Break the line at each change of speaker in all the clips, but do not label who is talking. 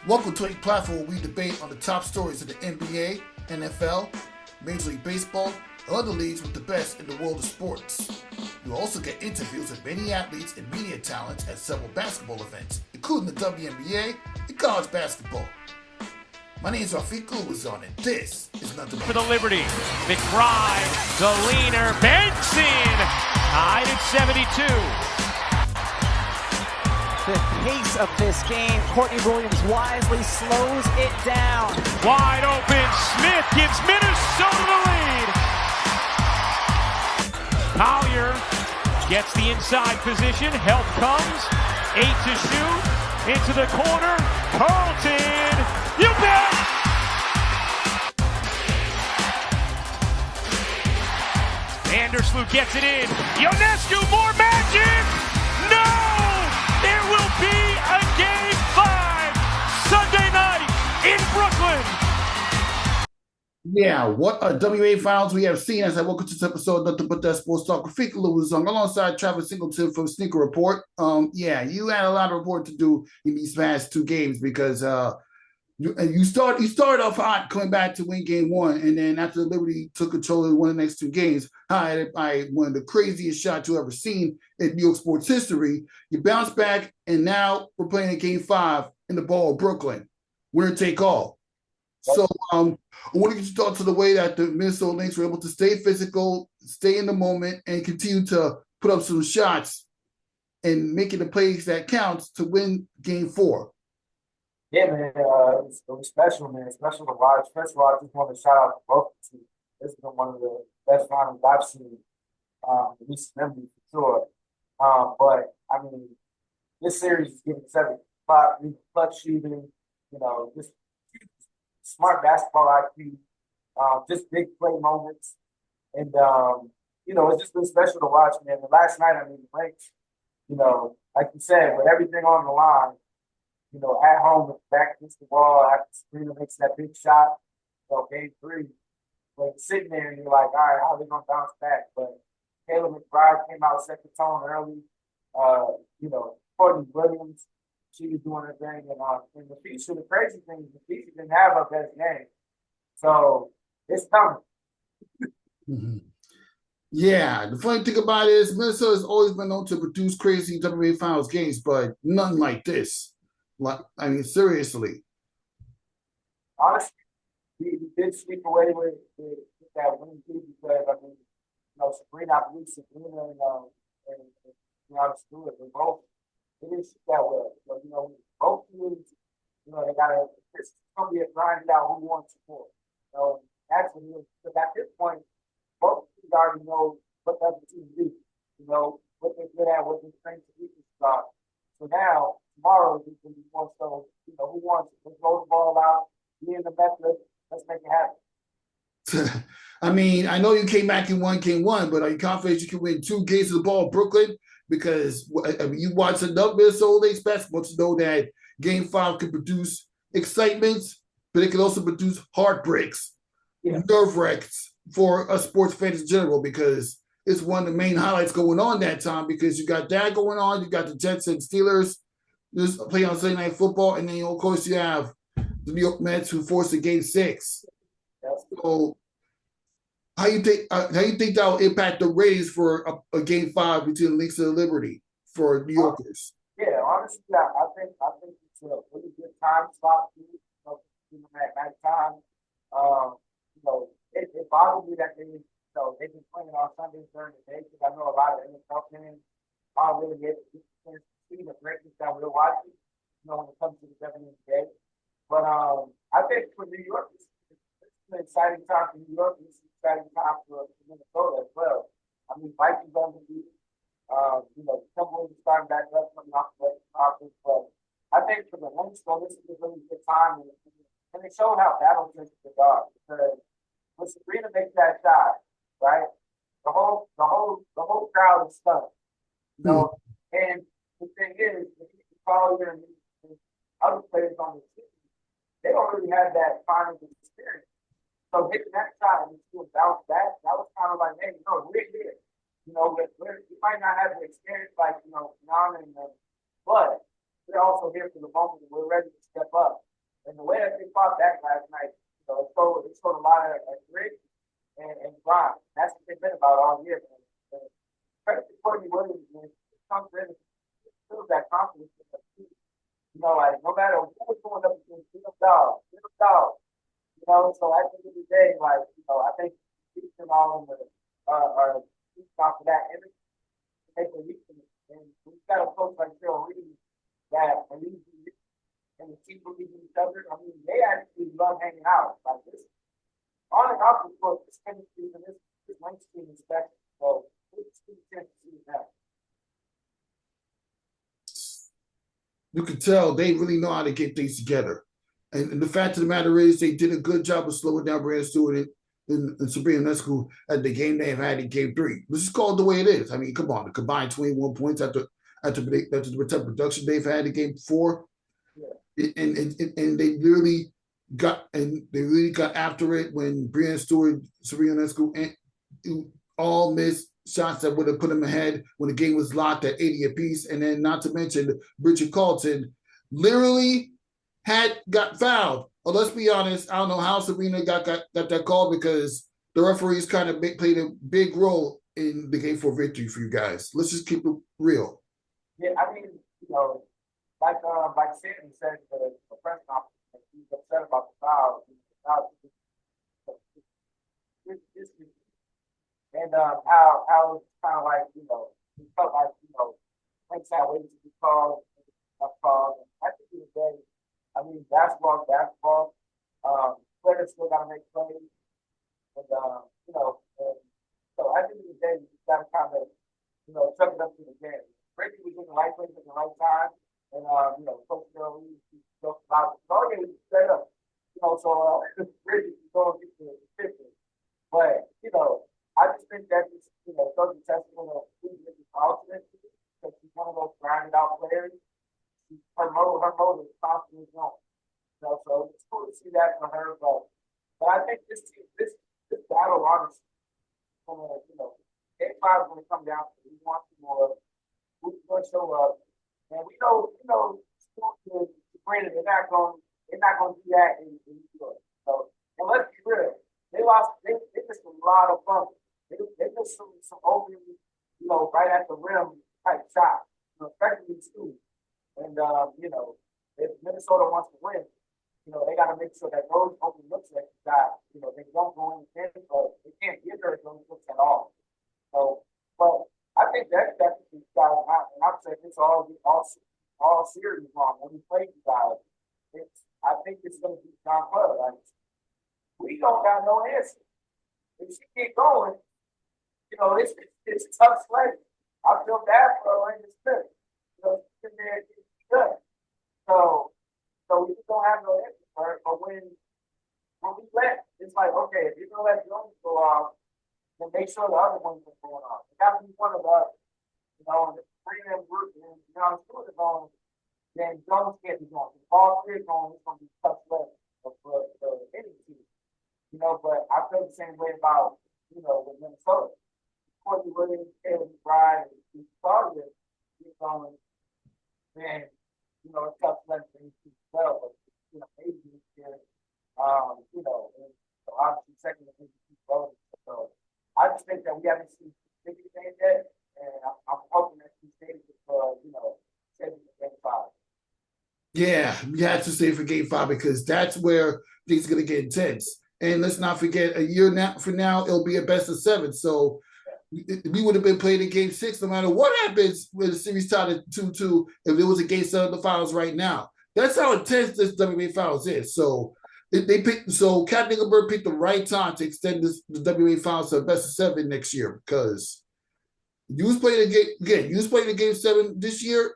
Welcome to a platform where we debate on the top stories of the NBA, NFL, Major League Baseball, and other leagues with the best in the world of sports. You'll also get interviews with many athletes and media talents at several basketball events, including the WNBA and college basketball. My name is Rafique Louison, and this is Nothing
for the Liberty. McBride, the leaner, Benson, tied at 72.
The pace of this game, Courtney Williams wisely slows it down.
Wide open, Smith gives Minnesota the lead. Collier gets the inside position, help comes, 8 to shoot, into the corner, Carlton, you bet! Anderslu gets it in, Ionescu, more magic! No! There will be a Game 5 Sunday night in Brooklyn.
Yeah, what a WNBA Finals we have seen as I welcome to this episode of Nothing But That Sports Talk. Rafique Louison alongside Travis Singleton from Sneaker Report. You had a lot of report to do in these past two games because you started off hot coming back to win game one, and then after the Liberty took control and won the next two games, I one of the craziest shots you ever seen in New York sports history. You bounce back, and now we're playing in game 5 in the ball of Brooklyn. Winner take all. So I want to get your thoughts on the way that the Minnesota Lynx were able to stay physical, stay in the moment, and continue to put up some shots and making the plays that counts to win game 4.
Yeah, man, it was special, man. Special to watch. First of all, I just want to shout out to both teams. This has been one of the best finals I've seen in recent memory for sure. But I mean, this series is giving 7 clutch shooting, just smart basketball IQ, just big play moments, and it's just been special to watch, man. And last night, I mean, the Lynx, like you said, with everything on the line. At home with the back against the wall after Sabrina makes that big shot, game 3. Like sitting there and you're like, all right, how are they gonna bounce back? But Kayla McBride came out second tone early. Courtney Williams, she was doing her thing, and the feature, the crazy thing is the feature didn't have her best game. So it's coming.
Mm-hmm. Yeah, the funny thing about it is Minnesota has always been known to produce crazy WNBA Finals games, but none like this. I mean, seriously.
Honestly, we did sneak away with that win too because Sabrina, I believe Sabrina and Stewart, they both didn't shoot that well. But both teams, they gotta. This is gonna be a grind out who wants to score. Actually, because at this point, both teams already know what the other team do. What they're good at, what their strengths and weaknesses are. So now. Tomorrow is going to be more so, who wants it? Let's roll the ball out, be in the method, let's make it happen.
I mean, I know you came back and won game 1, but are you confident you can win 2 games of the ball in Brooklyn? Because you watch enough Minnesota Lynx basketball to know that game 5 can produce excitement, but it can also produce heartbreaks, nerve wrecks for us sports fans in general, because it's one of the main highlights going on that time, because you got that going on, you got the Jets and Steelers just playing on Sunday Night Football, and then of course you have the New York Mets who forced a game 6. So, how you think that will impact the ratings for a game 5 between the Lynx and the Liberty for New Yorkers?
Yeah, honestly, I think it's a really good time slot for at nighttime. It bothers me that they've been playing on Sundays during the day because I know a lot of NFL fans aren't really get the the breakings that we're watching, when it comes to the WNBA. But I think for New York, it's an exciting time for New York. It's an exciting time for Minnesota as well. I mean, Vikings on the beat. Timberwolves starting back up coming off the Western Conference. But I think for the Lynx, this is a really good time. And it showed how battle takes the guard. Because when Sabrina makes that shot, right, the whole crowd is stunned. And the thing is, if you follow your other players on the team, they don't really have that kind of experience. So hitting that shot and still bounce back, that was kind of like, hey, we're here. We might not have the experience like, Jan and them, but we're also here for the moment and we're ready to step up. And the way that they fought back last night, it showed a lot of grit and grind. That's what they've been about all year, man. And credit to Courtney Williams, man. Comes in and feels that confidence in the team. Like no matter who was going up against, little dog. So at the end of the day, like, I think he's all in the off of that image to make a reason. And we've got a coach like Phil Reed that believes in it and the team believes in each other. I mean, they actually love hanging out. Like this on and off the court, this chemistry and this Lynx team is special. So it's a chance to see that.
You can tell they really know how to get things together. And the fact of the matter is they did a good job of slowing down Brandon Stewart and Sabrina Ionescu at the game they have had in game 3. Let's just call it the way it is. I mean, come on, the combined 21 points after the production they've had in game 4. Yeah. And they really got after it when Brandon Stewart, Sabrina Ionescu all missed shots that would have put them ahead when the game was locked at 80 apiece. And then not to mention Bridget Carlton literally got fouled. Well, let's be honest, I don't know how Sabrina got that call because the referees kind of played a big role in the game 4 victory for you guys. Let's just keep it real.
Yeah, I mean, like Sandy said the press conference, he's upset about the foul. And how it's kind of like, he felt like, Lynx had waited to be called. At the end of the day, I mean, basketball. Players still got to make plays. And, so at the end of the day, you got to kind of, chuck it up to the game. Brittany was in the right place at the right time. And, Coach Bill, he spoke about it. All you straight up. So Brittany is going to get the picture. But, I just think that this, shows a testament of who is ultimate because she's one of those grinded out players. Her mode is constantly going. So it's cool to see that for her. But I think this battle, honestly, game 5 is going to come down to who wants more, who's going to show up. And we know, granted, they're not going to do that in New York. So, and let's be real, they missed a lot of fun. They missed some open, right at the rim type shots, especially too. And if Minnesota wants to win, they got to make sure that those open looks that you got, they don't go in, but they can't give her those looks at all. So, but I think that's what these guys have, and I've said this all series long when we play you guys. I think it's going to be John Butler. Like, we don't got no answer. If she keep going, it's tough sledding. I feel bad for her in this trip. She's there, she's good. So we just don't have no answer for her. But when we let, it's like, okay, if you're gonna let Jones go off, then make sure the other ones are going off. It got to be one of the others. And bring them group and Stewart is on, then Jones can't be going. If all 3 are going, it's gonna be tough sledding for any team. But I feel the same way about, with Minnesota. Courtney Williams, Taylor McBride, and started it on, man, it's tough sledding for these teams as well. But, maybe this year, and so obviously second to keep voting. So I just think that we haven't seen big things yet, and I'm hoping that we stay for, saving the game 5.
Yeah, we have to stay for game 5 because that's where things are going to get intense. And let's not forget, a year from now, it'll be a best of 7. So we would have been playing in game 6 no matter what happens when the series tied at 2-2 if it was a game 7 of the finals right now. That's how intense this WNBA Finals is. So Kat Nickelberg picked the right time to extend the WNBA Finals to a best of 7 next year because you was playing a game 7 this year,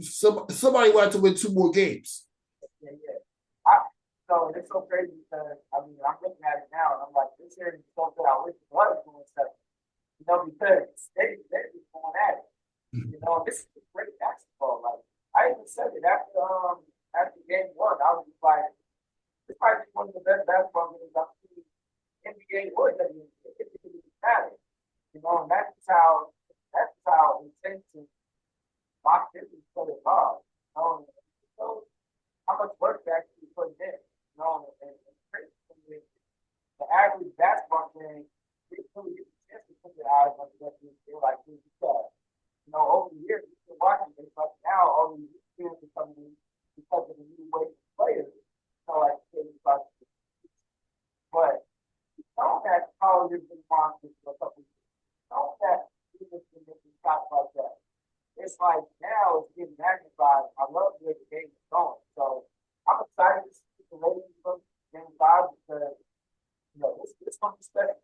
somebody will have to win 2 more games.
Yeah. It's so crazy because I'm looking at it now and I'm like, this series is so good. I wish it was going 7. Because they just going at it. This is great basketball. Like I even said it after game 1, I was just like, this might be one of the best basketball games I've seen NBA or WNBA. It really matters. And that's how intense and locked in so hard. So I'm much work they actually put in. You know, and the average basketball game, they really get the chance to put their eyes on the WNBA like this because, you know, over the years, we've been watching this, but now all these experiences coming in because of the new wave of players. So, like, but you know that college has been monsters for a couple of years. You know that teams been making shots like that. It's like now it's getting magnified. I love the way the game is going. So I'm excited to see the ladies from Game 5 because, you know, it's going to be special.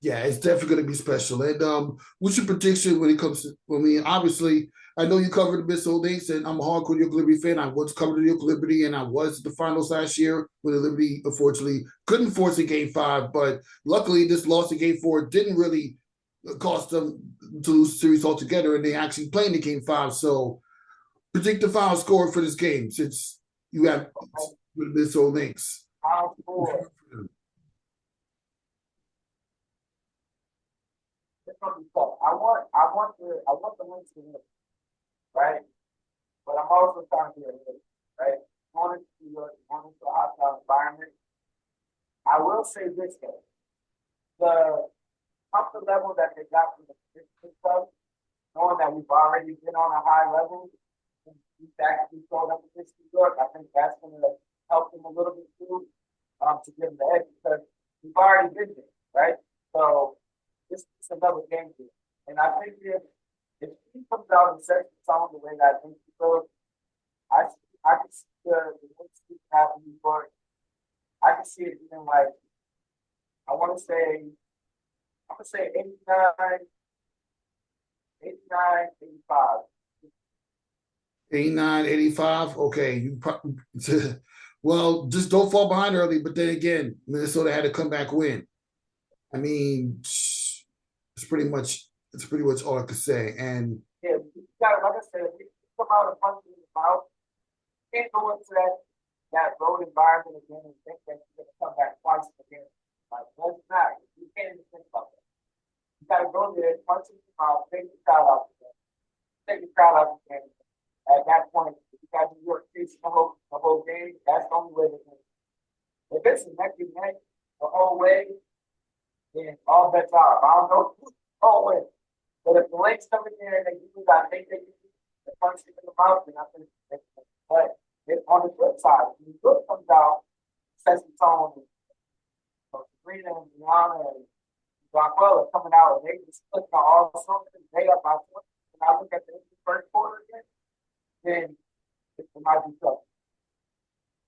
Yeah, it's definitely going to be special. And what's your prediction when it comes to, I mean, obviously, I know you covered the Minnesota Lynx, and I'm a hardcore New York Liberty fan. I was covering the New York Liberty, and I was at the finals last year when the Liberty, unfortunately, couldn't force a Game 5. But luckily, this loss in Game 4 didn't really cost them to lose the series altogether, and they actually played in Game 5. So predict the final score for this game since you have the Minnesota Lynx.
It's gonna be tough. I want the Lynx to win, right? But I'm also trying to be a leader, right? Going into New York, going into a hostile environment. I will say this though. The comfort level that they got from the position stuff, knowing that we've already been on a high level, and we've actually showed up against New York, I think that's gonna help them a little bit too, to give them the edge because we've already been there, right? So it's another game here. And I think if he comes out and sets the tone the way that I think he will, I can see the Lynx happening in New York. I can see it being like, I'm gonna say 89, 85.
89, 85. Okay. You probably, well, just don't fall behind early. But then again, Minnesota had a comeback win. I mean, it's pretty much all I could say. And
yeah, you got, like I said, if you come out and punch in the mouth, you can't go into that road environment again and think that you're gonna come back twice again. Like that's not. You can't even think about that. You gotta go there, punch in the mouth, take the crowd out again. Take the crowd out again. At that point, if you got New York facing the whole game, that's the only way to win. If it's neck and neck the whole way, then all bets are. I don't know who's always. But if the Lynx come in there and they do that, they punch in the mouth, then I think. But on the flip side, when the York comes out, sets the tone, Sabrina and Brianna and Raquel are coming out, and they just click on all something, they up by 20. And I look at the first quarter again, then it might be tough.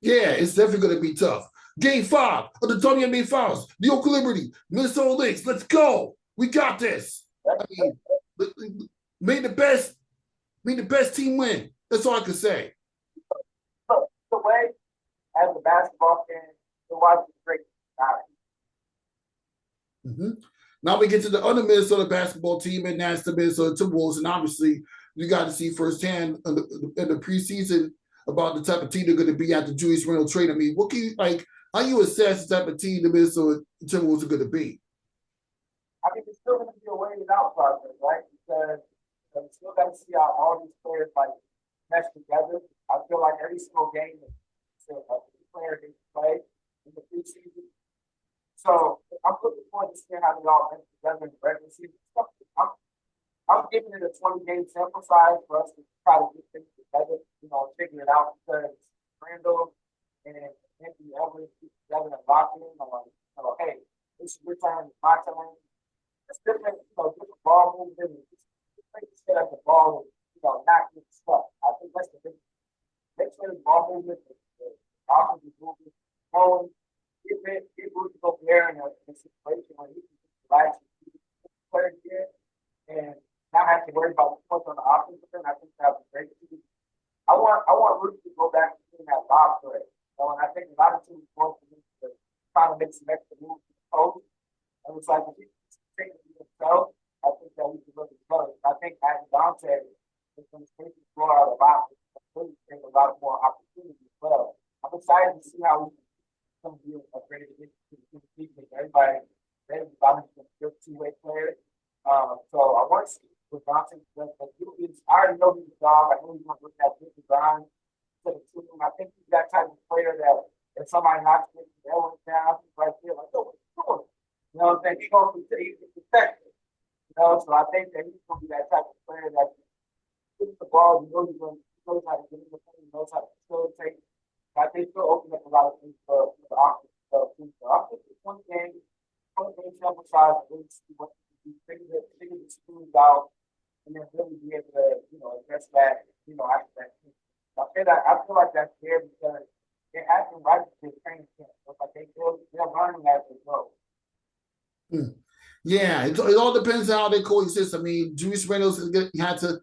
yeah, it's definitely going to be tough. Game 5 of the WNBA Finals, New York Liberty, Minnesota Lynx. Let's go. We got this. I mean, may the best team win. That's all I can say.
So, the way, as a basketball fan, to watch is great.
Now we get to the other Minnesota basketball team, and that's the Minnesota Timberwolves. And obviously, you got to see firsthand in the preseason about the type of team they're going to be at the Julius Randle trade. I mean, what can you how you assess the type of team the Minnesota Timberwolves are going to be?
I mean, it's still going to be a weighted out process, right? Because we still got to see how all these players mesh together. I feel like every single game is a player they play in the preseason. So I'm looking forward to seeing how they all mesh together in the regular season. I'm giving it a 20-game sample size for us to try to get things together, figure it out because Randall and Anthony Edwards get together and lock in on, hey, this is your turn, it's my turn. It's different, different ball movement. It's like to set up the ball and, not get stuck. I think that's the thing. Make sure the ball movement, the offensive movement, going, get Rudy Gobert in a situation where he can just relax and play again and not have to worry about the points on the offensive end. I think that would be great. I want Rudy to go back to doing that lob play. And I think a lot of teams want to try to make some extra moves to the post. And it's like if he take it to himself, I think that we can really close. I think as Dante is going to take the floor out of the box, it's going to bring a lot more opportunity as well. I'm excited to see how we can be a great addition to the team. Everybody's a good two-way player. So I want to see what Dante does. I already know he's a dog. I know he's going to look at big design. to the team. I think he's that type of player that if somebody knocks him down, he's right there like, yo, what's going on? You know what I'm saying? He's going to protect it. You know, so I think that he's going to be that type of player that gets the ball, he knows how to get in the play, he knows how to facilitate. I think he'll open up a lot of things for the offense. So I think it's one game sample size, really see what figure the schools out, and then really be able to, address that, after that. I feel like that's there because it happened right at the training camp. It's like they're learning as they go.
Yeah, it all depends on how they coexist. I mean, Julius Reynolds had to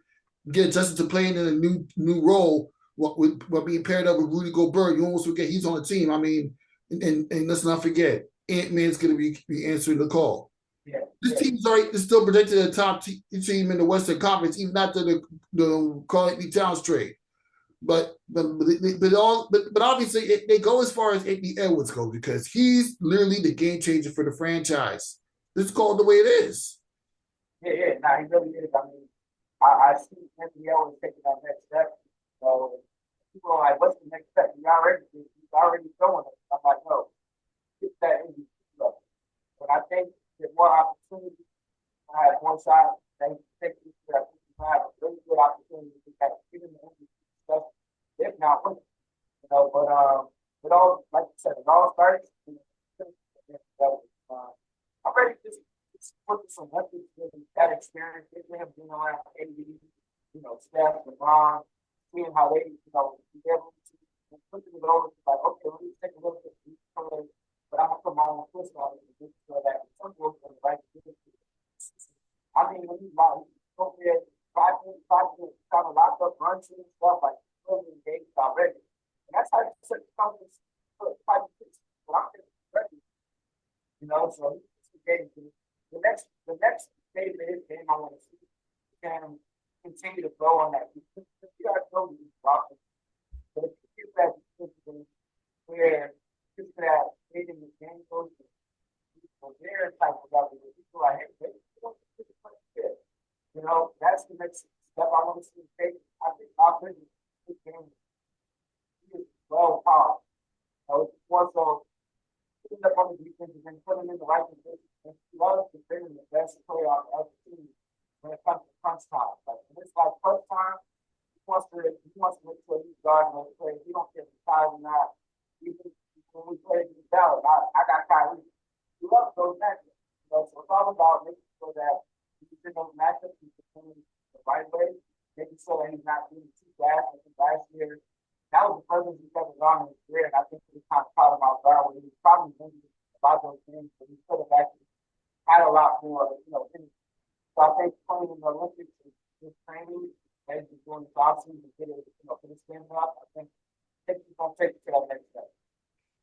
get adjusted to playing in a new role. What being paired up with Rudy Gobert, you almost forget he's on the team. I mean, and let's not forget, Ant-Man's going to be answering the call.
Yeah,
this team's is still projected a top team in the Western Conference, even after the Karl-Anthony Towns trade. But obviously they go as far as Anthony Edwards goes because he's literally the game changer for the franchise. It's called the way it is.
Yeah. Nah, he really is. I mean, I see Anthony Edwards taking that next step. So people are like, "What's the next step?" He's already showing us. I'm like, no, get that MVP level. But I think there's more opportunity. I have one shot. They take you to that. Have a really good opportunity to get in the MVP stuff. If not, win. But it all, like you said, it all starts. I'm ready to just put some weapons in that experience. They have been around AD, Steph, LeBron, seeing how they, be able to put it over. Like, okay, let me take a look at these players, but I'm gonna put my own twist on it to make sure that some work on the right position. I mean, when you go there, 5 minutes, kind of locked up, runs and stuff like engaged already, and that's how you set the conference for 5 minutes. But I'm ready, so. The next phase of his game, I want to see can continue to grow on that. You got to grow these boxes, but if you get that decision where just that making the game goes to their type of level, people are like, hey, that's the next step I want to see take. I think offensive this game is well powered. It's more so putting up on the defense and putting in the right position. And he loves to bring the best player on the other team when it comes to crunch time. Like when it's like first time, he wants to make sure he's guarding those players. He don't care if he's tired or not. Even when we play against Dallas, I got Kyrie. He loves those matchups. So it's all about making sure that he's in those matchups, he's performing the right way, making sure that he's not being too fast. I think last year, that was the furthest he's ever gone in his career, and I think he kind of caught him off guard when he was probably thinking about those things, but he could have actually had a lot more, so I think playing in the Olympics is training and just doing the offseason to get it, put his skin up. I think he's going to take it to that next step.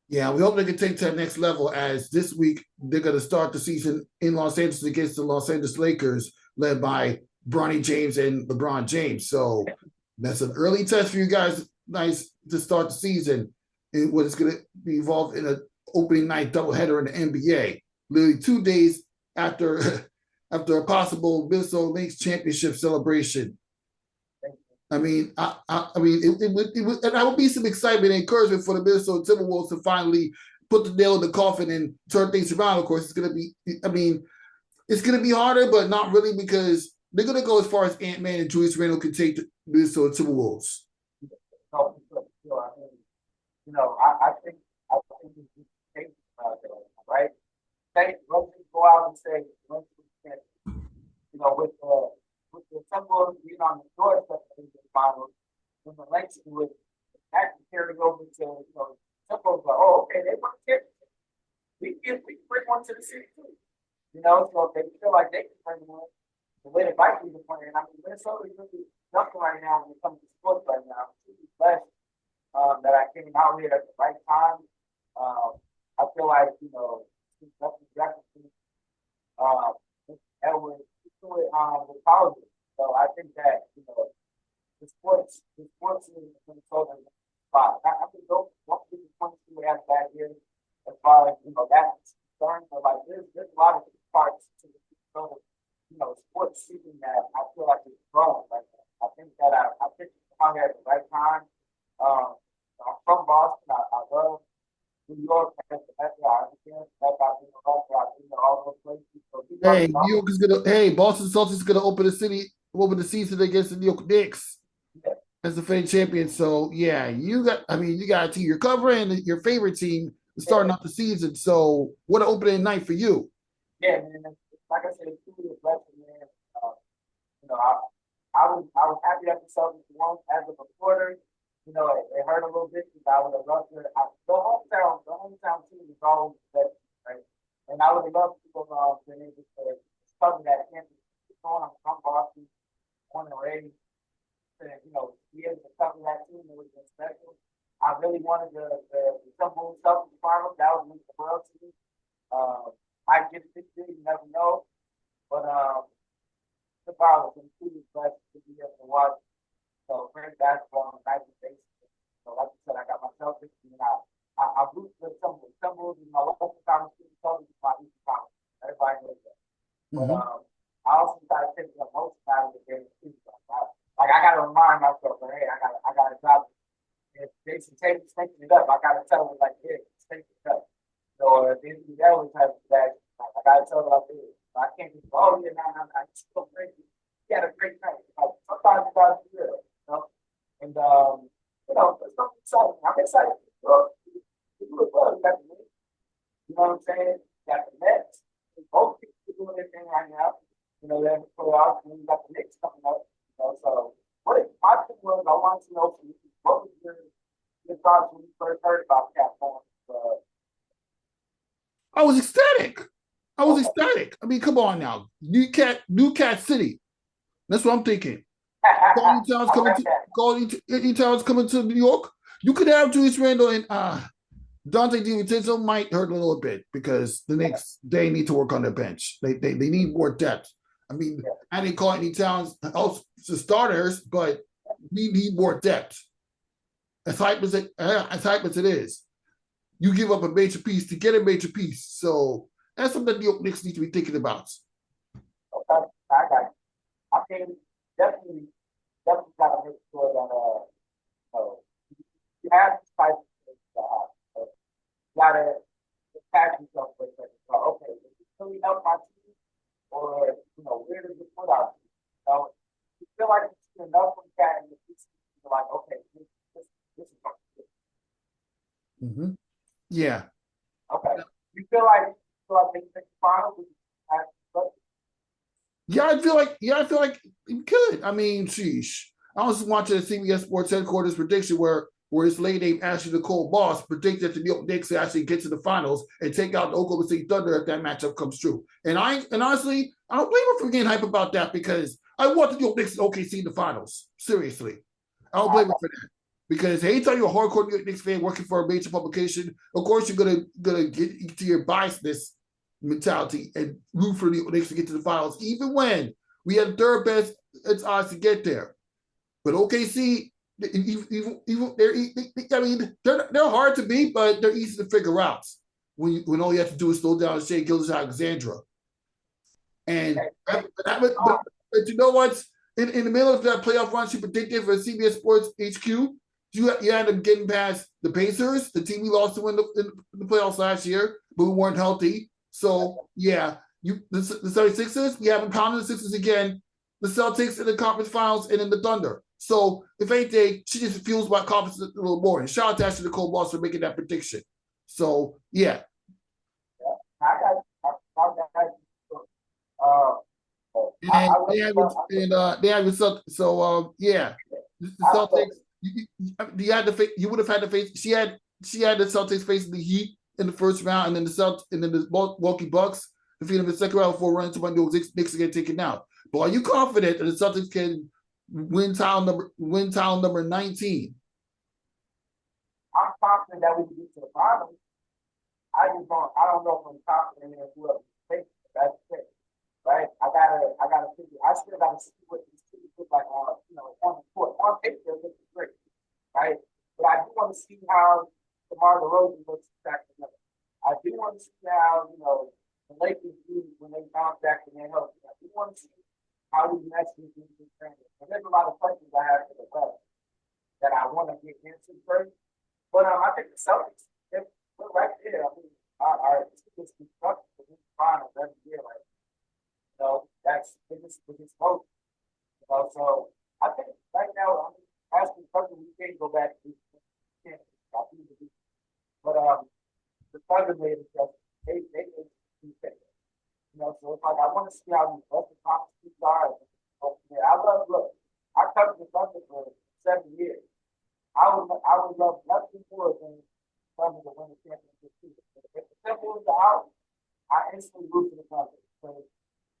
Yeah, we hope they can take to that next level as this week they're going to start the season in Los Angeles against the Los Angeles Lakers led by Bronny James and LeBron James. So that's an early test for you guys. Nice to start the season in what is going to be involved in an opening night doubleheader in the NBA. Literally 2 days after a possible Minnesota Lynx Championship celebration. I mean, it would, and I would be some excitement and encouragement for the Minnesota Timberwolves to finally put the nail in the coffin and turn things around. Of course, it's going to be harder, but not really because they're going to go as far as Ant-Man and Julius Randle can take the Minnesota Timberwolves.
No, I think it's right. Let's just go out and say, with the Timberwolves being on the doorstep of the finals, when the Lynx would actually carry over to, Timberwolves like, oh, okay, they want to get we can bring one to the city too. So if they feel like they can bring one, the way the Vikings are playing, I mean, Minnesota is really nothing right now when it comes to sports right now. It's blessed that I came out here at the right time. I feel like, Justin Jefferson, Edwards, with colleges. So I think that, the sports in Minnesota spot. I think don't get the points we had back here as far as, that's concerned. But like there's a lot of parts to the sports season that I feel like it's growing. Like I think that I picked it out here at the right time. love New York as the mecca. I understand that I've been all those places. So
Hey, New York is gonna. Hey, Boston Celtics is gonna open the season against the New York Knicks
yeah,
as the defending champion. So yeah, you got. I mean, you got a team you're covering, your favorite team starting off the season. So what an opening night for you.
yeah, man. Like I said, it's truly a blessing, man. You know, I was happy that the Celtics won as a reporter. You know, it hurt a little bit because I would have loved to. The hometown team is always the best, right? And I would have loved to have been able to cover that championship. I'm from Boston, born and raised, and you know, be able to cover that team, it would have been special. I really wanted the Singleton Celtics finals. That was the world to me. Might get it, you never know. But the power was truly blessed to be able to watch great basketball on a nightly basis. So like you said, I got myself and I root for some in my local college, some in my East college. Everybody knows that. But I also got to take the most out of the game too. Like I gotta remind myself, hey, I gotta drop it. If Jason Tatum's taking it up, I gotta tell him like, hey, take it up. So if Anthony Edwards has that, I gotta tell him like this. I can't just go, oh yeah, no, it's so crazy. He had a great night. Sometimes you gotta do it, you know. And you know, it's something exciting. I'm excited. You do it well, you got the Knicks. You know what I'm saying? You got the Nets. Both people are doing their thing right now. You know, they're in the playoffs, and you got the Knicks coming up. You know, so my thing was I wanted to know from you, what was your thoughts when you first heard about Cat Form?
I was ecstatic. I mean, come on now, New Cat City. That's what I'm thinking. Anytime's coming to New York. You could have Julius Randle and Dante DiVincenzo might hurt a little bit because the Knicks they need to work on their bench. They need more depth. I mean, I didn't call any towns else to starters, but we need more depth. As hype as it is, you give up a major piece to get a major piece. So that's something the New York Knicks need to be thinking about.
Okay, I got it. I think definitely got to make sure that you have this type of thing. You got to attach yourself with it. So, okay, does it really help my team, or you know, where does it put out? You feel like you see enough from that, and you're like, okay, this is
Mm-hmm. Yeah.
Okay. You feel like they make the finals?
Yeah, I feel like it could. I mean, sheesh. I was watching a CBS Sports headquarters prediction where his late name Ashley Nicole Boss predicted that the New York Knicks actually get to the finals and take out the Oklahoma City Thunder if that matchup comes true. And honestly, I don't blame her for getting hype about that because I want the New York Knicks and OKC in the finals. Seriously. I don't blame her for that. Because anytime you're a hardcore New York Knicks fan working for a major publication, of course you're gonna get to your biasness mentality and root for the Knicks to get to the finals, even when we had third best odds to get there. But OKC, they're hard to beat, but they're easy to figure out when all you have to do is slow down Shai Gilgeous-Alexander. And but you know what? In the middle of that playoff run she predicted for CBS Sports HQ, you had them getting past the Pacers, the team we lost to in the playoffs last year, but we weren't healthy. So, yeah, the 76ers, we haven't pounded the Sixers again. The Celtics in the conference finals and in the Thunder. So, if anything, she just fuels my confidence a little more. And shout out to Ashley Nicole Boss for making that prediction. So, yeah. The Celtics. You would have had to face. She had the Celtics facing the Heat in the first round, and then the Milwaukee Bucks defeat them in the second round before running to my Knicks to get taken out. But are you confident that the Celtics can win title number 19?
I'm confident that we can get to the finals. I don't know if I'm confident in whoever takes it. That's it, right? I gotta figure. I still gotta see what these teams look like on the court. On paper, it looks great, right? But I do want to see how DeMar DeRozan looks back together. I do want to see how the Lakers do when they bounce back and they're healthy. I do want to see how these next teams do training. And there's a lot of questions I have for the West that I want to get into first. But I think the Celtics, we're right there. I mean, our team is constructed for these finals every year. Like, that's biggest hope. So I think right now, I mean, as constructed, we can't go back to can't stop easily. But the Thunder made it just they so it's like I want to see how these other competitions are. Yeah, I covered the Thunder for 7 years. I would love nothing more than Thunder to win the championship season. If the simple is out, I instantly root for the Thunder. So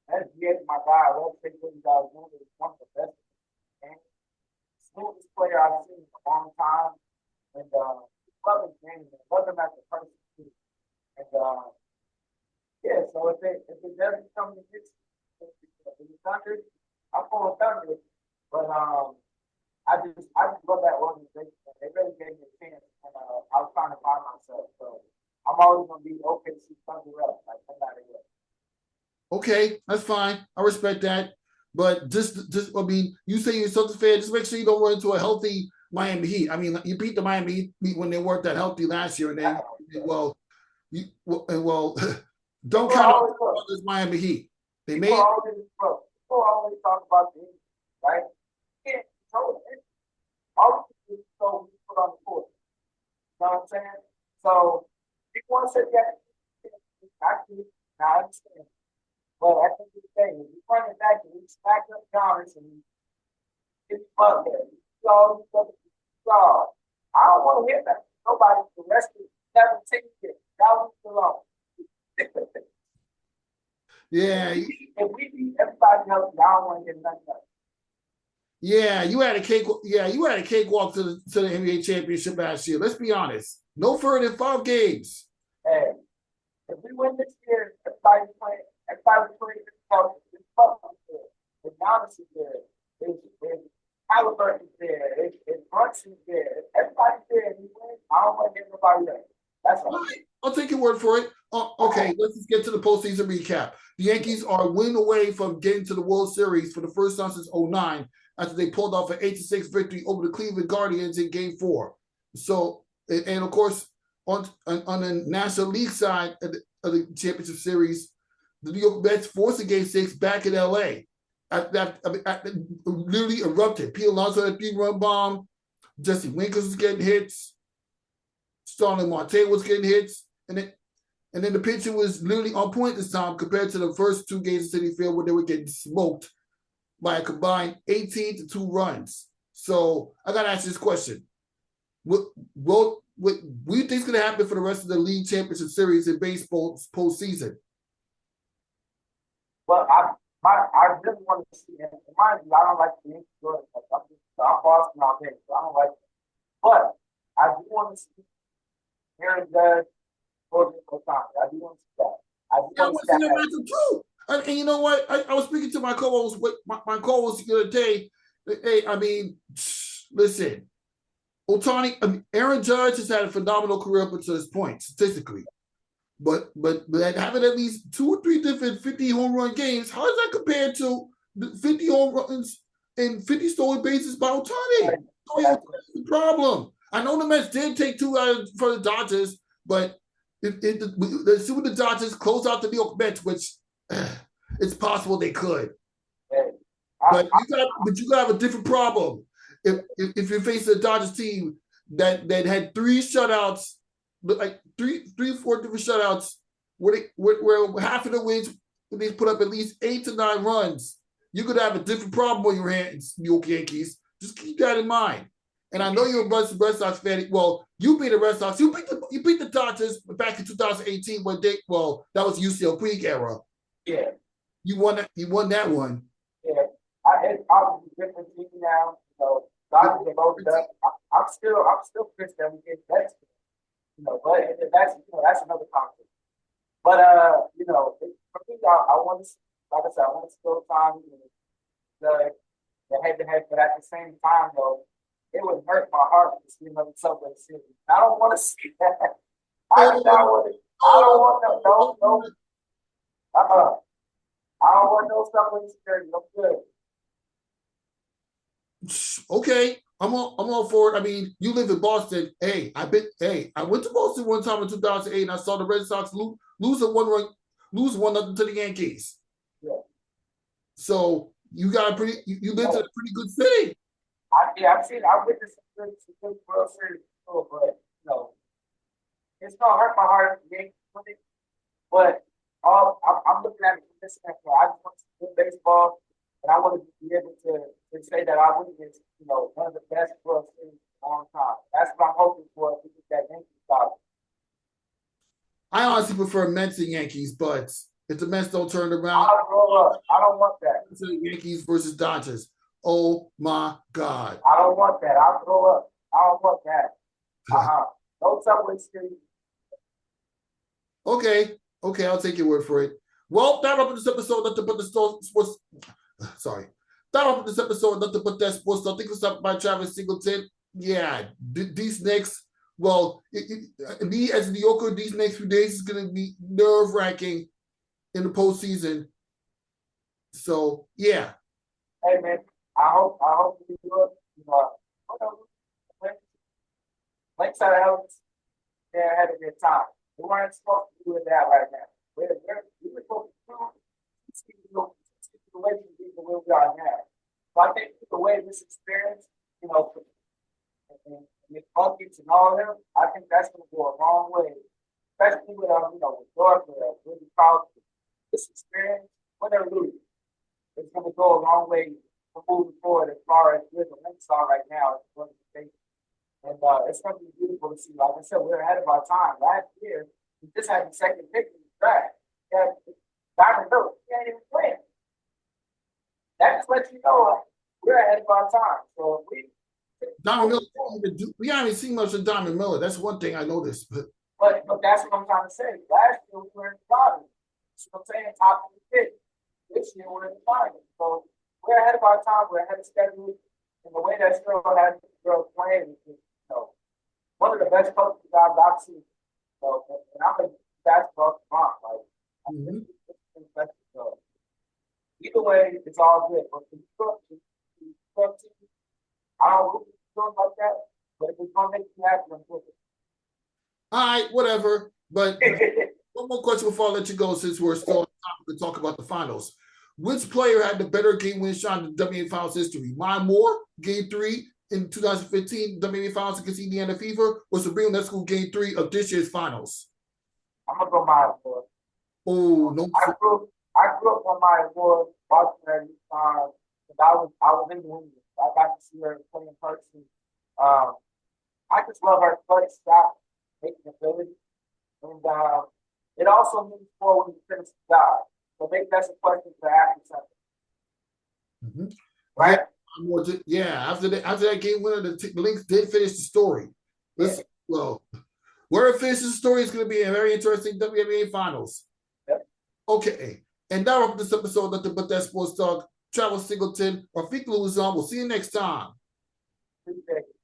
SGA, my guy, I love take what you guys doing. He's one of the best and smoothest player I've seen in a long time. And love his game, and love him as a person too. And yeah, so if it doesn't come to this, the Thunder, I'm going Thunder. But I just love that organization. They really gave me a chance, and I was trying to find myself. So I'm always gonna be OKC Thunder up, like no matter what.
Okay, that's fine. I respect that. But just I mean, you say you're Celtics fan, just make sure you don't run into a healthy Miami Heat. I mean, you beat the Miami Heat when they weren't that healthy last year, and then don't count on this Miami Heat. They made
people always talk about the Heat, right? You can't control it. All you can do is so we put on the court. You know what I'm saying? So people want to say actually, now I understand. But I think the thing is, we run it back and we smack up Giannis and it's fun there. I don't want to hear that. Nobody the rest of the 17 years. That was alone.
Yeah.
If we beat everybody else, I don't want to hear nothing else.
Yeah, you had a cakewalk to the NBA Championship last year. Let's be honest. No further than 5 games.
Hey, if we win this year, everybody's playing. Everybody's playing this fun. The Giannis is there. There's Halliburton is there. It's Brunson is there. Everybody's there. And we win. I don't want to hear nobody else. That's all right.
I'll take your word for it. Okay, let's just get to the postseason recap. The Yankees are a win away from getting to the World Series for the first time since 2009 after they pulled off an 8-6 victory over the Cleveland Guardians in Game 4. So, and of course, on the National League side of the championship series, the New York Mets forced a Game 6 back in L.A. Literally erupted. Pete Alonso had a 3-run bomb. Jesse Winker was getting hits. Starling Marte was getting hits. And then the pitcher was literally on point this time compared to the first 2 games in Citi Field where they were getting smoked by a combined 18 to 2 runs. So I got to ask this question. What do you think is going to happen for the rest of the league championship series in baseball postseason?
Well, I really want to see, and mind you, I don't like the Yankees. I'm Boston out there, so I don't like it. But I do want to see Aaron Judge or Otani. I do want to see that. I want to see that
too. And you know what? I was speaking to my co-host, my co-host the other day. Hey, I mean, listen, Aaron Judge has had a phenomenal career up until this point, statistically. But having at least 2 or 3 different 50 home run games, how does that compare to the 50 home runs and 50 stolen bases by Otani? That's the problem. I know the Mets did take 2 out for the Dodgers, but let's see what the Dodgers close out the New York Mets, which it's possible they could. But you got to have a different problem. If you're facing a Dodgers team that had 3 shutouts, like 3 or 4 different shutouts, where half of the wins they put up at least 8 to 9 runs, you're gonna have a different problem on your hands, New York Yankees. Just keep that in mind. And I know you're a Red Sox fan. Well, you beat the Red Sox. You beat the Dodgers back in 2018 when that was UCL Puig era.
Yeah.
You won that one.
Yeah. I was a different team now. So Dodgers are loaded up. I'm still pissed that we get that. But that's another concept. But for me, I want to, like I said, I want to still find the head-to-head, but at the same time, though, it would hurt my heart to see another Subway Series. I don't want to see that. I don't want no Subway Series. No good.
Okay, I'm all for it. I mean, you live in Boston. Hey, I went to Boston one time in 2008, and I saw the Red Sox lose 1-0 to the Yankees.
Yeah.
So you got you lived in a pretty good city.
I've witnessed some good World Series before, but it's gonna hurt my heart if the Yankees win it. But I'm looking at it from this standpoint. I just want to see good baseball, and I want to be able to say that I witnessed, one of the best World Series in a long time. That's what I'm hoping for to get that Yankees out.
I honestly prefer Mets and Yankees, but if the Mets don't turn around,
I'll grow up. I don't want that.
Yankees versus Dodgers. Oh my God.
I don't want that. I'll grow up. I don't want that. No Subway Series.
Okay, I'll take your word for it. Well, that up in this episode. Nothing but the sports. Sorry. That up in this episode. Nothing but that sports. I think it was up by Travis Singleton. Yeah, these next. Well, me as a New Yorker, these next few days is going to be nerve-wracking in the postseason. So yeah.
Hey man, I hope you look. Lynx had a hell of a good time. We weren't supposed to do that right now. We were supposed to do the way we are now. So I think the way this experience, and the buckets and all of them, I think that's going to go a long way, especially with with Georgia, really proud. This experience, win or lose, it's going to go a long way for moving forward as far as where the Lynx are right now. And it's going to be beautiful to see. Like I said, we're ahead of our time. Last year, we just had the second pick in the draft. Diamond Miller, he ain't even playing. That just lets you know we're ahead of our time. So
Diamond Miller, we haven't seen much of Diamond Miller. That's one thing I noticed. But
that's what I'm trying to say. Last year, we were in the bottom. That's what I'm saying, top of the pick. This year, we're in the finals. So we're ahead of our time. We're ahead of schedule. And the way that girl has playing is one of the best coaching jobs I've seen. So, and I'm a basketball smart. So either way, it's all good. But I don't really feel like that. But if it's going to make you happy, I'm good.
All right, whatever. But one more question before I let you go, since we're still on topic to talk about the finals. Which player had the better game-winning shot in the WNBA Finals history? Maya Moore, Game 3 in 2015 WNBA Finals against Indiana Fever, or Sabrina Ionescu, Game 3 of this year's Finals?
I'm gonna go Maya Moore.
Oh no!
I grew up on Maya Moore, watching her time. I was in the England. I got to see her play in person. I just love her clutch shot making ability, and it also means more when you finish the job. So maybe that's a question to ask something. Right?
Yeah, after that game winner, the Lynx did finish the story. Well, where it finishes the story is going to be a very interesting WNBA Finals.
Yep.
Okay, and that wraps this episode. Nothing but that sports talk. Travis Singleton, Rafique Louison. We'll see you next time.
Appreciate it.